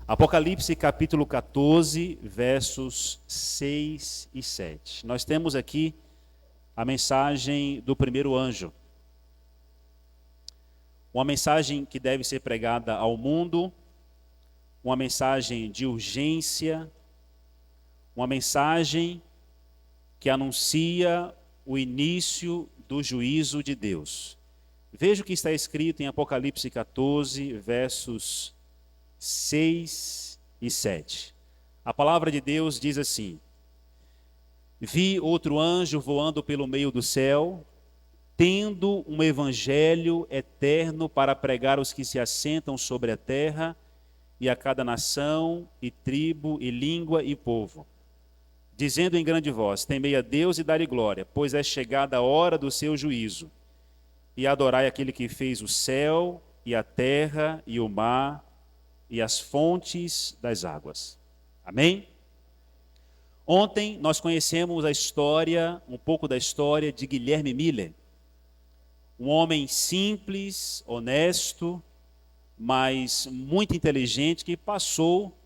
Apocalipse capítulo 14, versos 6 e 7. Nós temos aqui a mensagem do primeiro anjo. Uma mensagem que deve ser pregada ao mundo, uma mensagem de urgência, uma mensagem que anuncia o início do juízo de Deus. Veja o que está escrito em Apocalipse 14, versos 6 e 7. A palavra de Deus diz assim: Vi outro anjo voando pelo meio do céu, tendo um evangelho eterno para pregar aos que se assentam sobre a terra, e a cada nação, e tribo, e língua, e povo, dizendo em grande voz: Temei a Deus e dai-lhe glória, pois é chegada a hora do seu juízo, e adorai aquele que fez o céu, e a terra, e o mar, e as fontes das águas. Amém? Ontem nós conhecemos a história, um pouco da história de Guilherme Miller, um homem simples, honesto, mas muito inteligente, que passou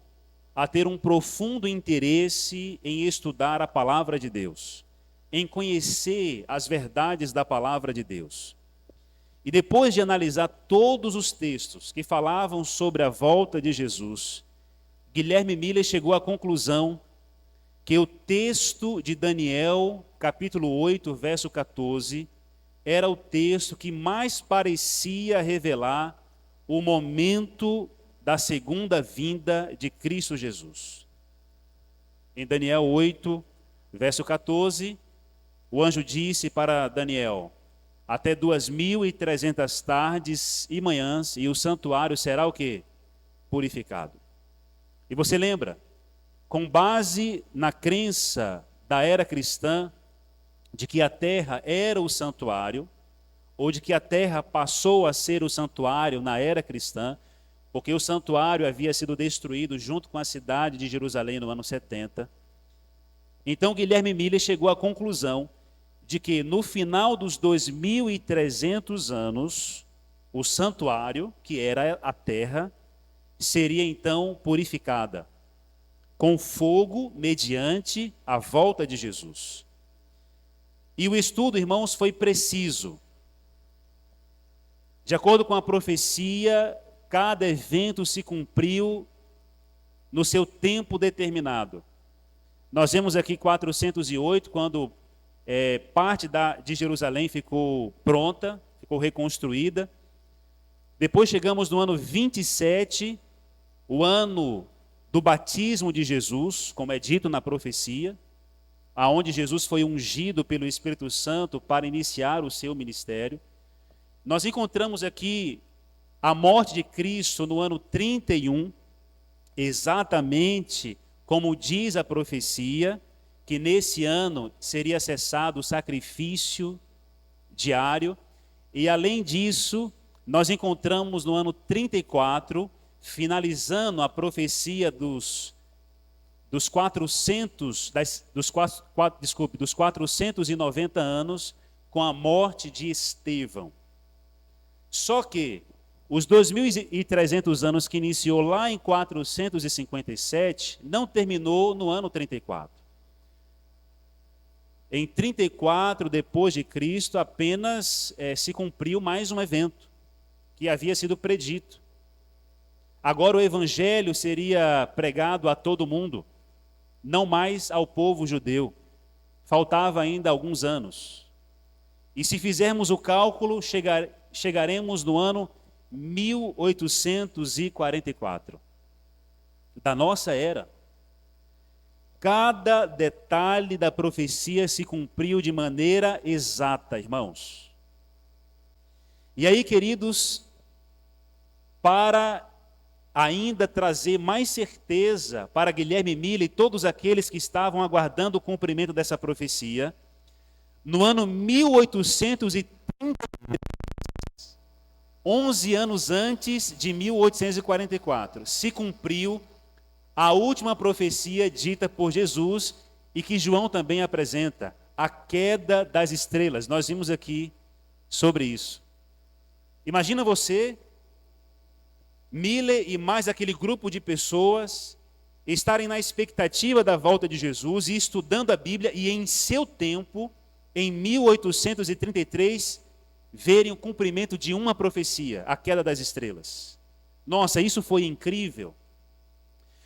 a ter um profundo interesse em estudar a palavra de Deus, em conhecer as verdades da palavra de Deus. E depois de analisar todos os textos que falavam sobre a volta de Jesus, Guilherme Miller chegou à conclusão que o texto de Daniel, capítulo 8, verso 14, era o texto que mais parecia revelar o momento da segunda vinda de Cristo Jesus. Em Daniel 8, verso 14, o anjo disse para Daniel: até 2.300 tardes e manhãs, e o santuário será o quê? Purificado. E você lembra, com base na crença da era cristã, de que a terra era o santuário, ou de que a terra passou a ser o santuário na era cristã, porque o santuário havia sido destruído junto com a cidade de Jerusalém no ano 70. Então Guilherme Miller chegou à conclusão de que no final dos 2.300 anos, o santuário, que era a terra, seria então purificada com fogo mediante a volta de Jesus. E o estudo, irmãos, foi preciso. De acordo com a profecia, cada evento se cumpriu no seu tempo determinado. Nós vemos aqui 408, quando parte de Jerusalém ficou pronta, ficou reconstruída. Depois chegamos no ano 27, o ano do batismo de Jesus, como é dito na profecia, aonde Jesus foi ungido pelo Espírito Santo para iniciar o seu ministério. Nós encontramos aqui a morte de Cristo no ano 31, exatamente como diz a profecia, que nesse ano seria cessado o sacrifício diário. E além disso, nós encontramos no ano 34, finalizando a profecia dos 490 anos, com a morte de Estevão. Só que os 2.300 anos que iniciou lá em 457, não terminou no ano 34. Em 34, depois de Cristo, apenas se cumpriu mais um evento que havia sido predito. Agora o evangelho seria pregado a todo mundo, não mais ao povo judeu. Faltava ainda alguns anos. E se fizermos o cálculo, chegaremos no ano 1844, da nossa era. Cada detalhe da profecia se cumpriu de maneira exata, irmãos. E aí, queridos, para ainda trazer mais certeza para Guilherme Miller e todos aqueles que estavam aguardando o cumprimento dessa profecia, no ano 1830, 11 anos antes de 1844, se cumpriu a última profecia dita por Jesus e que João também apresenta, a queda das estrelas. Nós vimos aqui sobre isso. Imagina você Miller e mais aquele grupo de pessoas estarem na expectativa da volta de Jesus e estudando a Bíblia e em seu tempo, em 1833, verem o cumprimento de uma profecia, a queda das estrelas. Nossa, isso foi incrível.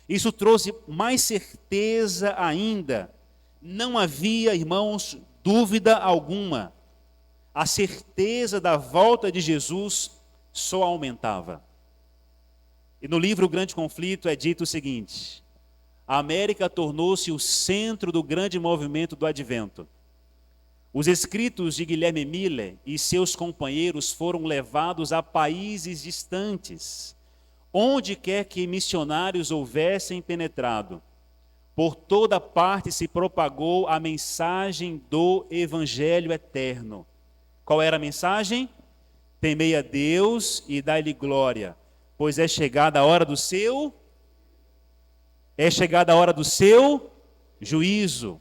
Isso trouxe mais certeza ainda. Não havia, irmãos, dúvida alguma. A certeza da volta de Jesus só aumentava. E no livro O Grande Conflito é dito o seguinte: a América tornou-se o centro do grande movimento do Advento. Os escritos de Guilherme Miller e seus companheiros foram levados a países distantes, onde quer que missionários houvessem penetrado. Por toda parte se propagou a mensagem do Evangelho eterno. Qual era a mensagem? Temei a Deus e dai-lhe glória, pois é chegada a hora do seu juízo.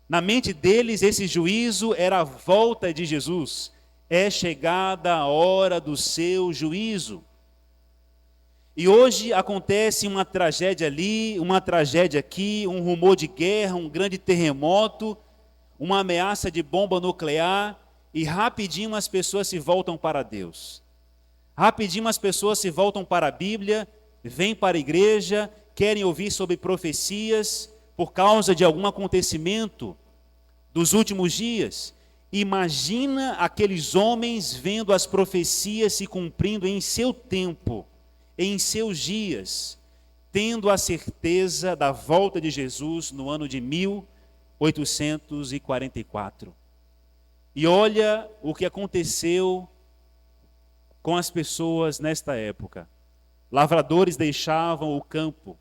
Na mente deles, esse juízo era a volta de Jesus. É chegada a hora do seu juízo. E hoje acontece uma tragédia ali, uma tragédia aqui, um rumor de guerra, um grande terremoto, uma ameaça de bomba nuclear, e rapidinho as pessoas se voltam para Deus. Rapidinho as pessoas se voltam para a Bíblia, vêm para a igreja, querem ouvir sobre profecias por causa de algum acontecimento dos últimos dias. Imagina aqueles homens vendo as profecias se cumprindo em seu tempo, em seus dias, tendo a certeza da volta de Jesus no ano de 1844. E olha o que aconteceu com as pessoas nesta época. Lavradores deixavam o campo,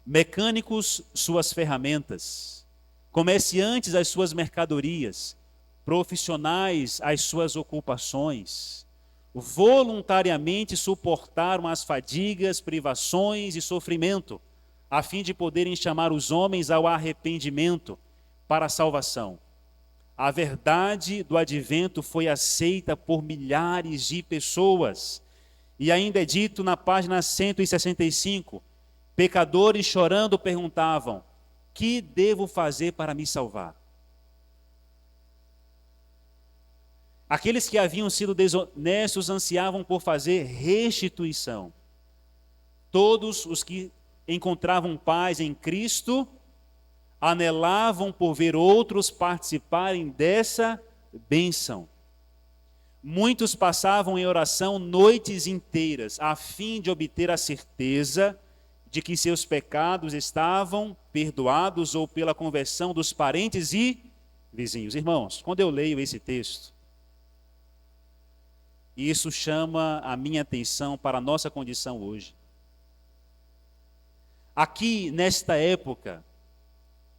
mecânicos suas ferramentas, comerciantes as suas mercadorias, profissionais as suas ocupações, voluntariamente suportaram as fadigas, privações e sofrimento, a fim de poderem chamar os homens ao arrependimento para a salvação. A verdade do advento foi aceita por milhares de pessoas. E ainda é dito na página 165, pecadores chorando perguntavam: que devo fazer para me salvar? Aqueles que haviam sido desonestos ansiavam por fazer restituição. Todos os que encontravam paz em Cristo anelavam por ver outros participarem dessa bênção. Muitos passavam em oração noites inteiras, a fim de obter a certeza de que seus pecados estavam perdoados ou pela conversão dos parentes e vizinhos. Irmãos, quando eu leio esse texto, isso chama a minha atenção para a nossa condição hoje. Aqui, nesta época,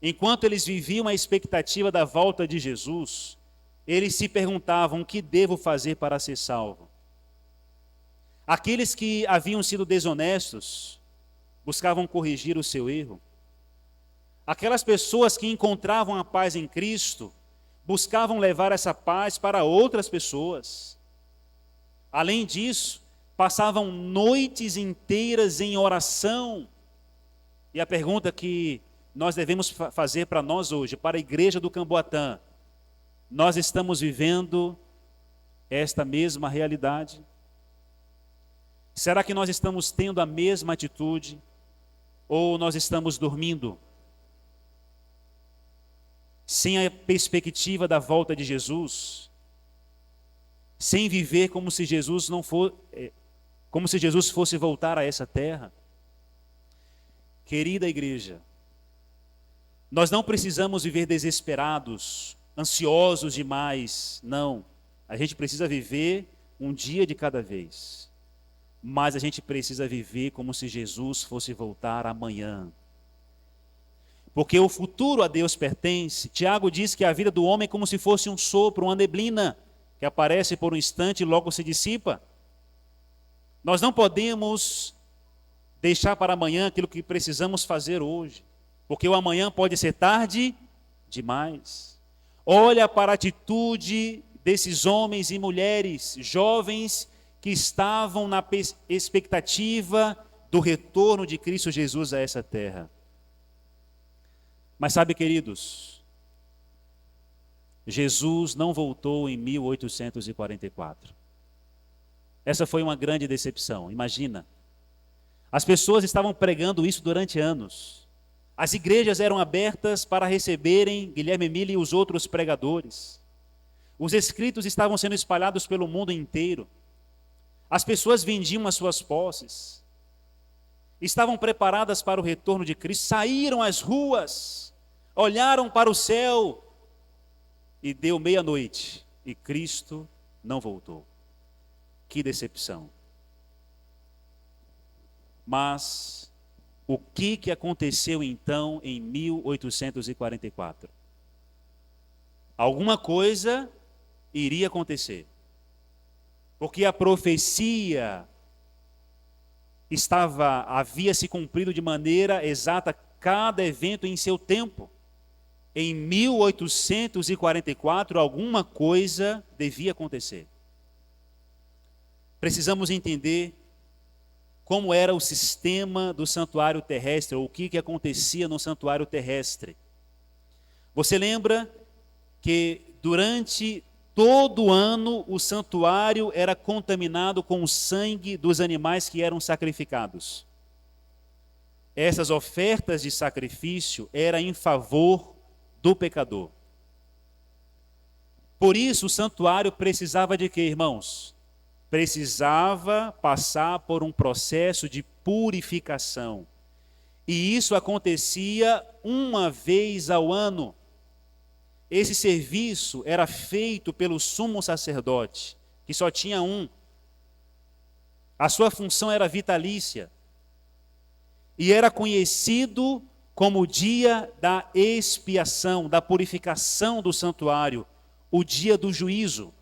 enquanto eles viviam a expectativa da volta de Jesus, eles se perguntavam: o que devo fazer para ser salvo? Aqueles que haviam sido desonestos buscavam corrigir o seu erro. Aquelas pessoas que encontravam a paz em Cristo buscavam levar essa paz para outras pessoas. Além disso, passavam noites inteiras em oração. E a pergunta que nós devemos fazer para nós hoje, para a igreja do Camboatã: nós estamos vivendo esta mesma realidade? Será que nós estamos tendo a mesma atitude? Ou nós estamos dormindo? Sem a perspectiva da volta de Jesus? Sem viver como se Jesus fosse voltar a essa terra? Querida igreja, nós não precisamos viver desesperados, ansiosos demais, não. A gente precisa viver um dia de cada vez. Mas a gente precisa viver como se Jesus fosse voltar amanhã. Porque o futuro a Deus pertence. Tiago diz que a vida do homem é como se fosse um sopro, uma neblina, que aparece por um instante e logo se dissipa. Nós não podemos deixar para amanhã aquilo que precisamos fazer hoje, porque o amanhã pode ser tarde demais. Olha para a atitude desses homens e mulheres, jovens, que estavam na expectativa do retorno de Cristo Jesus a essa terra. Mas sabe, queridos, Jesus não voltou em 1844. Essa foi uma grande decepção, imagina. As pessoas estavam pregando isso durante anos. As igrejas eram abertas para receberem Guilherme Mille e os outros pregadores. Os escritos estavam sendo espalhados pelo mundo inteiro. As pessoas vendiam as suas posses. Estavam preparadas para o retorno de Cristo, saíram às ruas, olharam para o céu e deu meia-noite e Cristo não voltou. Que decepção. Mas o que aconteceu então em 1844? Alguma coisa iria acontecer. Porque a profecia havia se cumprido de maneira exata, cada evento em seu tempo. Em 1844, alguma coisa devia acontecer. Precisamos entender como era o sistema do santuário terrestre, ou o que acontecia no santuário terrestre. Você lembra que durante todo ano o santuário era contaminado com o sangue dos animais que eram sacrificados. Essas ofertas de sacrifício eram em favor do pecador. Por isso o santuário precisava de quê, irmãos? Precisava passar por um processo de purificação. E isso acontecia uma vez ao ano. Esse serviço era feito pelo sumo sacerdote, que só tinha um. A sua função era vitalícia. E era conhecido como o dia da expiação, da purificação do santuário, o dia do juízo.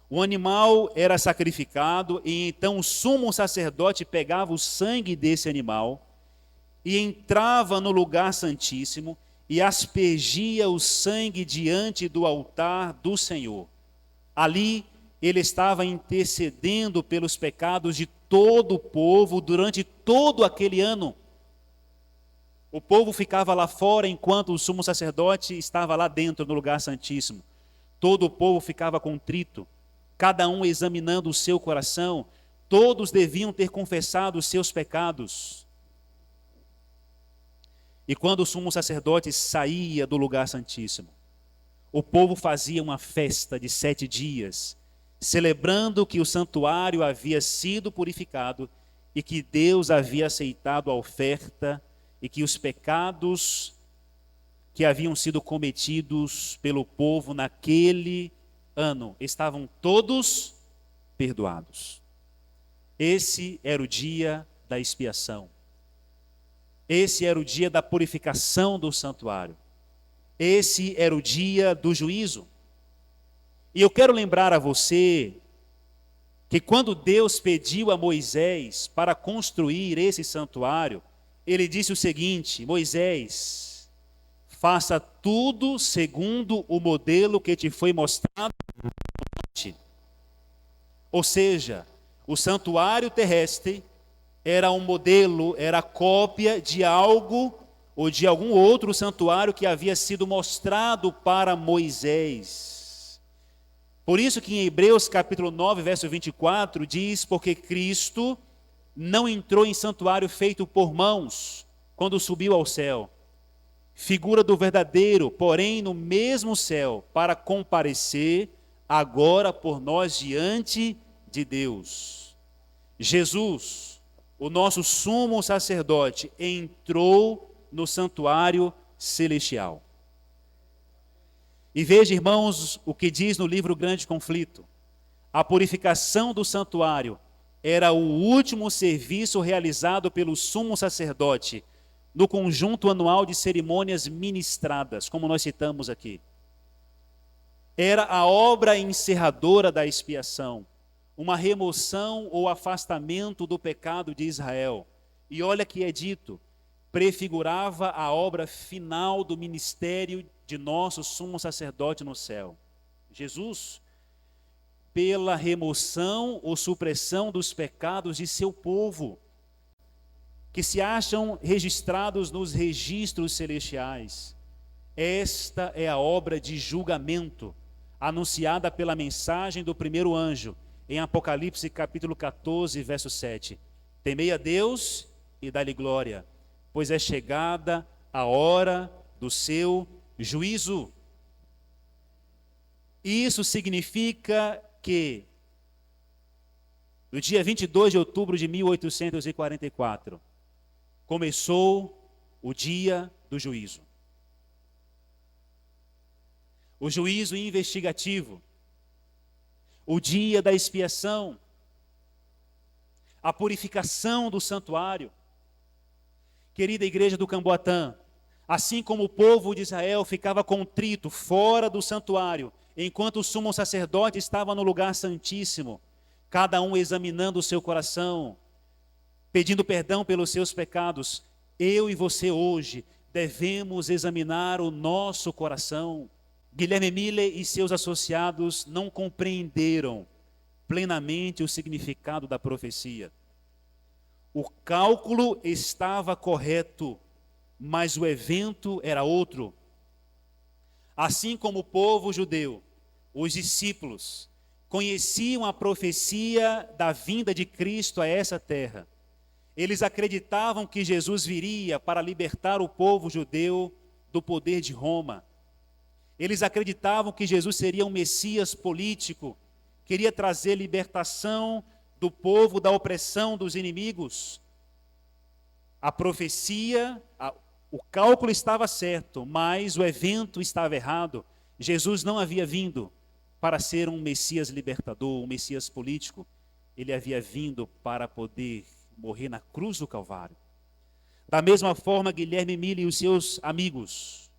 O animal era sacrificado e então o sumo sacerdote pegava o sangue desse animal e entrava no lugar santíssimo e aspergia o sangue diante do altar do Senhor. Ali ele estava intercedendo pelos pecados de todo o povo durante todo aquele ano. O povo ficava lá fora enquanto o sumo sacerdote estava lá dentro no lugar santíssimo. Todo o povo ficava contrito, cada um examinando o seu coração. Todos deviam ter confessado os seus pecados. E quando o sumo sacerdote saía do lugar santíssimo, o povo fazia uma festa de 7 dias, celebrando que o santuário havia sido purificado e que Deus havia aceitado a oferta e que os pecados que haviam sido cometidos pelo povo naquele ano estavam todos perdoados. Esse era o dia da expiação. Esse era o dia da purificação do santuário. Esse era o dia do juízo. E eu quero lembrar a você que quando Deus pediu a Moisés para construir esse santuário, ele disse o seguinte: Moisés, faça tudo segundo o modelo que te foi mostrado. Ou seja, o santuário terrestre era um modelo, era cópia de algo ou de algum outro santuário que havia sido mostrado para Moisés. Por isso que em Hebreus capítulo 9, verso 24, diz: porque Cristo não entrou em santuário feito por mãos, quando subiu ao céu, figura do verdadeiro, porém no mesmo céu, para comparecer agora por nós diante de Deus. Jesus, o nosso sumo sacerdote, entrou no santuário celestial. E veja, irmãos, o que diz no livro Grande Conflito. A purificação do santuário era o último serviço realizado pelo sumo sacerdote no conjunto anual de cerimônias ministradas, como nós citamos aqui. Era a obra encerradora da expiação, uma remoção ou afastamento do pecado de Israel. E olha que é dito, prefigurava a obra final do ministério de nosso sumo sacerdote no céu. Jesus pela remoção ou supressão dos pecados de seu povo, que se acham registrados nos registros celestiais. Esta é a obra de julgamento anunciada pela mensagem do primeiro anjo, em Apocalipse capítulo 14, verso 7. Temei a Deus e dá-lhe glória, pois é chegada a hora do seu juízo. Isso significa que, no dia 22 de outubro de 1844, começou o dia do juízo. O juízo investigativo, o dia da expiação, a purificação do santuário. Querida igreja do Camboatã, assim como o povo de Israel ficava contrito fora do santuário, enquanto o sumo sacerdote estava no lugar santíssimo, cada um examinando o seu coração, pedindo perdão pelos seus pecados, eu e você hoje devemos examinar o nosso coração. Guilherme Miller e seus associados não compreenderam plenamente o significado da profecia. O cálculo estava correto, mas o evento era outro. Assim como o povo judeu, os discípulos conheciam a profecia da vinda de Cristo a essa terra. Eles acreditavam que Jesus viria para libertar o povo judeu do poder de Roma. Eles acreditavam que Jesus seria um Messias político, queria trazer libertação do povo da opressão dos inimigos. A profecia, o cálculo estava certo, mas o evento estava errado. Jesus não havia vindo para ser um Messias libertador, um Messias político. Ele havia vindo para poder morrer na cruz do Calvário. Da mesma forma, Guilherme Miller e os seus amigos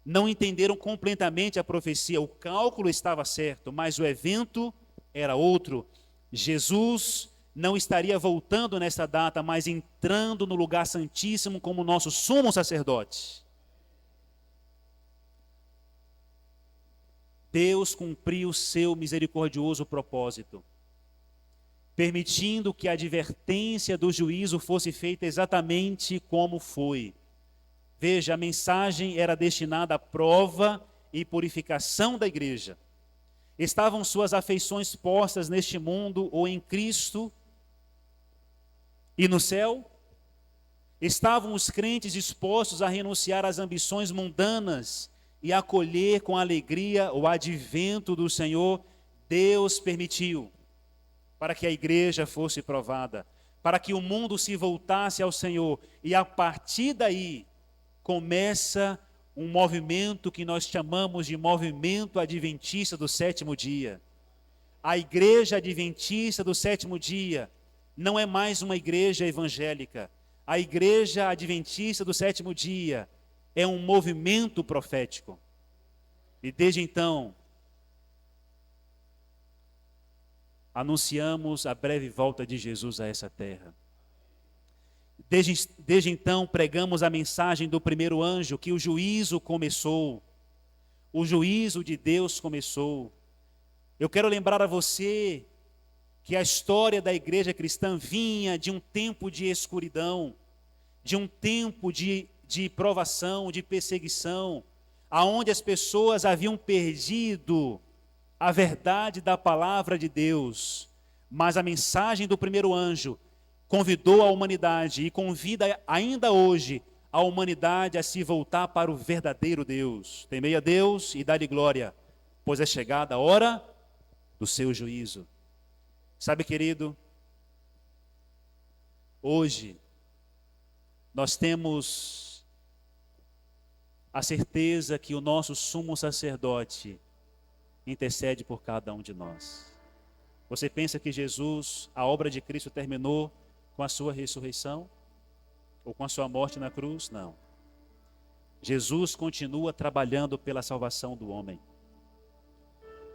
não entenderam completamente a profecia. O cálculo estava certo, mas o evento era outro. Jesus não estaria voltando nessa data, mas entrando no lugar santíssimo como nosso sumo sacerdote. Deus cumpriu seu misericordioso propósito, permitindo que a advertência do juízo fosse feita exatamente como foi. Veja, a mensagem era destinada à prova e purificação da igreja. Estavam suas afeições postas neste mundo ou em Cristo e no céu? Estavam os crentes dispostos a renunciar às ambições mundanas e acolher com alegria o advento do Senhor? Deus permitiu para que a igreja fosse provada, para que o mundo se voltasse ao Senhor, e a partir daí começa um movimento que nós chamamos de movimento adventista do sétimo dia. A igreja adventista do sétimo dia não é mais uma igreja evangélica. A igreja adventista do sétimo dia é um movimento profético. E desde então, anunciamos a breve volta de Jesus a essa terra. Desde então, pregamos a mensagem do primeiro anjo, que o juízo começou. O juízo de Deus começou. Eu quero lembrar a você que a história da igreja cristã vinha de um tempo de escuridão, de um tempo de provação, de perseguição, aonde as pessoas haviam perdido a verdade da palavra de Deus. Mas a mensagem do primeiro anjo convidou a humanidade e convida ainda hoje a humanidade a se voltar para o verdadeiro Deus. Temei a Deus e dá-lhe glória, pois é chegada a hora do seu juízo. Sabe, querido, hoje nós temos a certeza que o nosso sumo sacerdote intercede por cada um de nós. Você pensa que Jesus, a obra de Cristo terminou com a sua ressurreição? Ou com a sua morte na cruz? Não. Jesus continua trabalhando pela salvação do homem.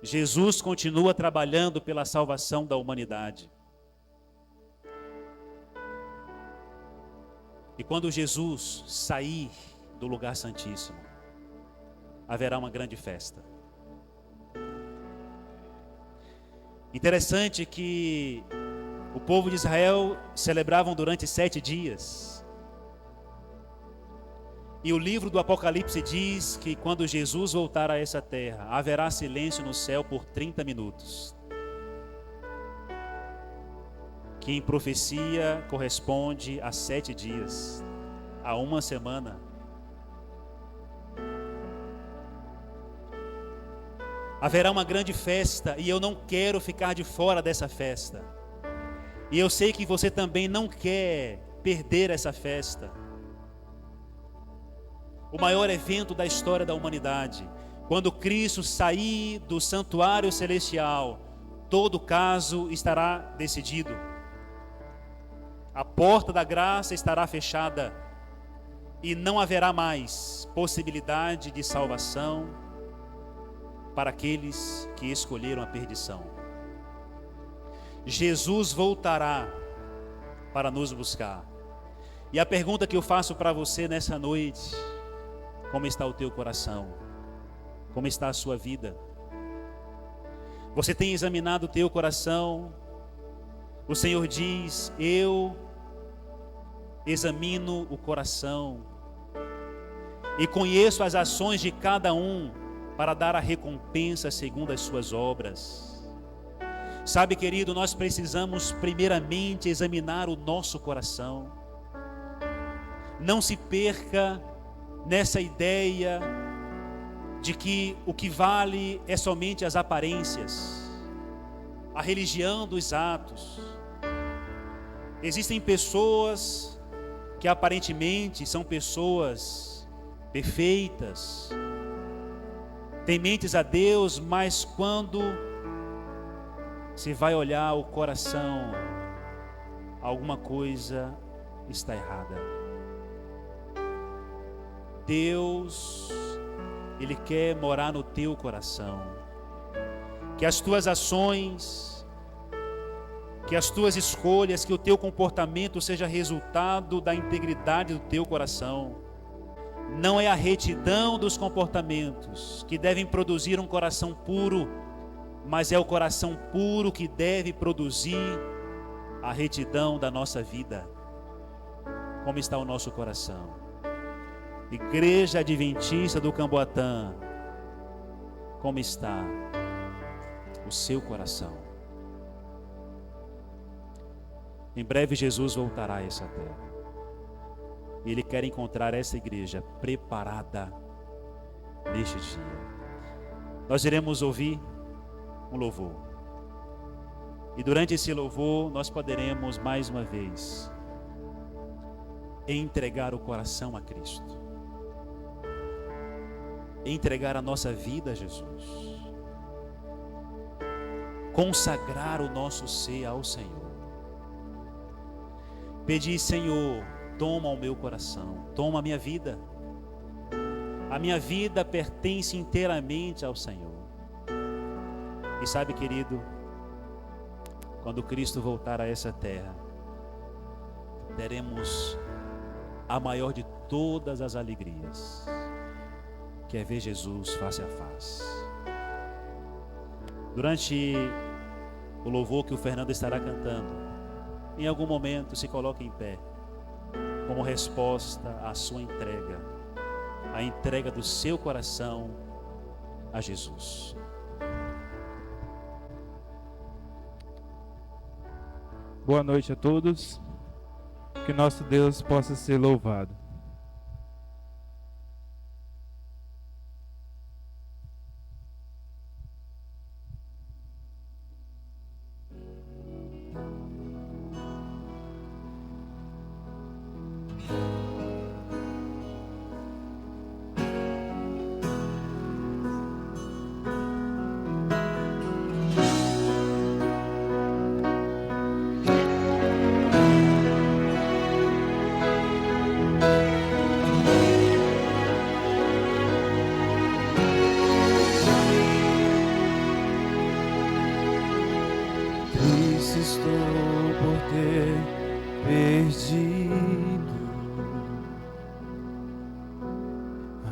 Jesus continua trabalhando pela salvação da humanidade. E quando Jesus sair do lugar santíssimo, haverá uma grande festa. Interessante que o povo de Israel celebravam durante 7 dias. E o livro do Apocalipse diz que quando Jesus voltar a essa terra, haverá silêncio no céu por 30 minutos. Que em profecia corresponde a 7 dias, a uma semana. Haverá uma grande festa e eu não quero ficar de fora dessa festa. E eu sei que você também não quer perder essa festa. O maior evento da história da humanidade. Quando Cristo sair do santuário celestial, todo caso estará decidido. A porta da graça estará fechada e não haverá mais possibilidade de salvação para aqueles que escolheram a perdição. Jesus voltará para nos buscar. E a pergunta que eu faço para você nessa noite: como está o teu coração? Como está a sua vida? Você tem examinado o teu coração? O Senhor diz: eu examino o coração e conheço as ações de cada um para dar a recompensa segundo as suas obras. Sabe, querido, nós precisamos primeiramente examinar o nosso coração. Não se perca nessa ideia de que o que vale é somente as aparências, a religião dos atos. Existem pessoas que aparentemente são pessoas perfeitas, tementes a Deus, mas quando se vai olhar o coração, alguma coisa está errada. Deus, Ele quer morar no teu coração. Que as tuas ações, que as tuas escolhas, que o teu comportamento seja resultado da integridade do teu coração. Não é a retidão dos comportamentos que devem produzir um coração puro, mas é o coração puro que deve produzir a retidão da nossa vida. Como está o nosso coração? Igreja Adventista do Camboatã, como está o seu coração? Em breve Jesus voltará a essa terra. E Ele quer encontrar essa igreja preparada neste dia. Nós iremos ouvir um louvor. E durante esse louvor nós poderemos mais uma vez entregar o coração a Cristo. Entregar a nossa vida a Jesus. Consagrar o nosso ser ao Senhor. Pedir: Senhor, toma o meu coração, toma a minha vida. A minha vida pertence inteiramente ao Senhor. E sabe, querido, quando Cristo voltar a essa terra, teremos a maior de todas as alegrias, que é ver Jesus face a face. Durante o louvor que o Fernando estará cantando, em algum momento se coloque em pé, como resposta à sua entrega, a entrega do seu coração a Jesus. Boa noite a todos, que nosso Deus possa ser louvado. Estou por ter perdido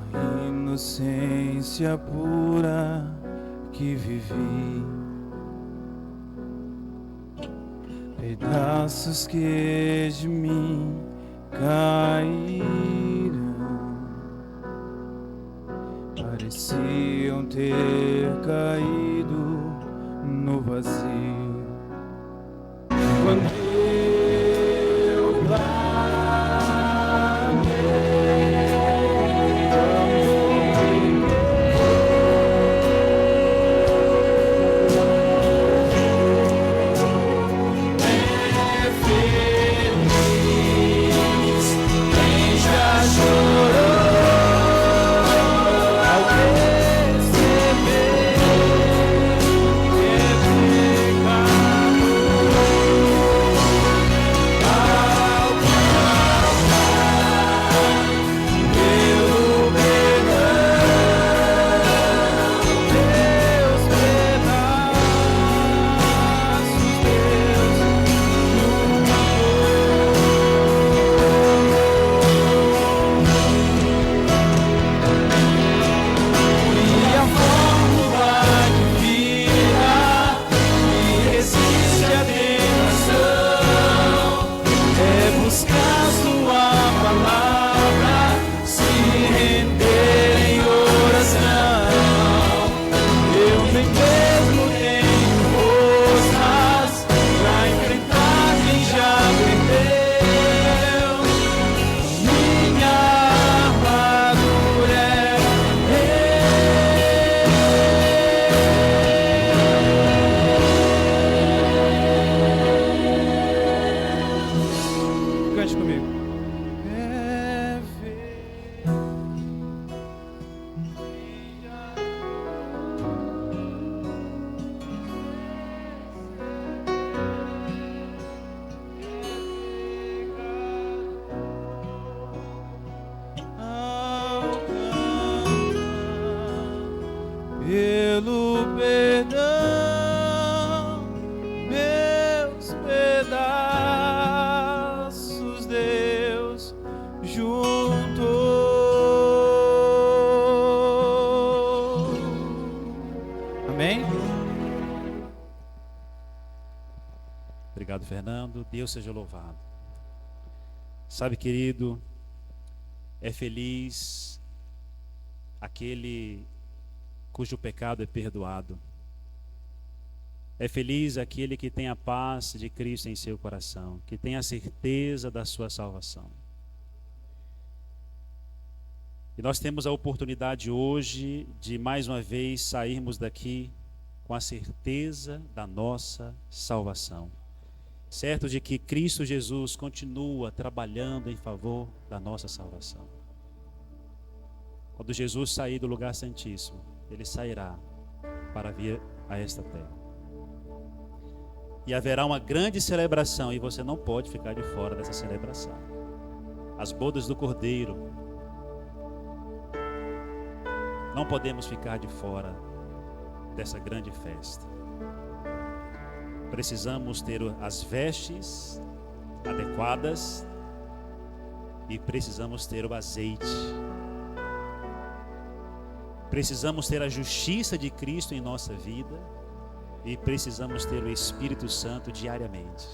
a inocência pura que vivi. pedaços que de mim caíram pareciam ter caído no vazio. Quando eu cante comigo. Pelo perdão, meus pedaços Deus juntou. Amém? Obrigado, Fernando. Deus seja louvado. Sabe, querido, é feliz aquele cujo pecado é perdoado. É feliz aquele que tem a paz de Cristo em seu coração, que tem a certeza da sua salvação. E nós temos a oportunidade hoje de mais uma vez sairmos daqui com a certeza da nossa salvação. Certo de que Cristo Jesus continua trabalhando em favor da nossa salvação. Quando Jesus sair do lugar santíssimo, Ele sairá para vir a esta terra. E haverá uma grande celebração, e você não pode ficar de fora dessa celebração. As bodas do Cordeiro. Não podemos ficar de fora dessa grande festa. Precisamos ter as vestes adequadas e precisamos ter o azeite. Precisamos ter a justiça de Cristo em nossa vida e precisamos ter o Espírito Santo diariamente.